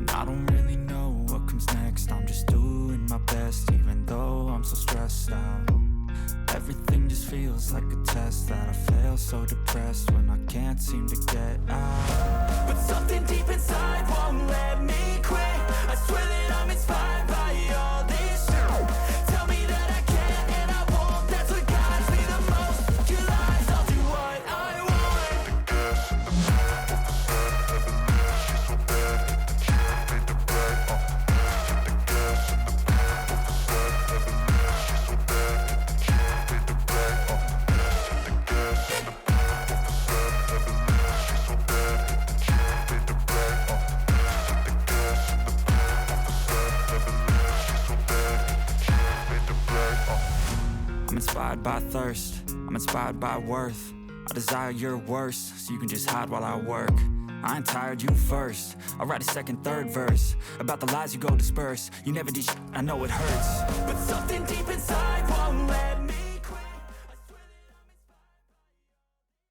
I don't really know what comes next. I'm just doing my best, even though I'm so stressed out. Everything just feels like a test that I fail, so depressed when I can't seem to get out. But something deep inside won't let me quit. I swear that I'm inspired by all this shit. Tell me that I can and I won't. That's what guides me the most. Your lies, I'll do what I want. The gas in the back, she's so bad. She made the brag, the gas in the back, she's so bad. She made the brag, the gas in the back, she's so bad. She made the brag, the gas in the back, she's so bad. She made the brag, I'm inspired by thirst, I'm inspired by worth. I desire your worst, so you can just hide while I work. I ain't tired, you first. I'll write a second, third verse about the lies you go disperse. You never did shit, I know it hurts. But something deep inside won't let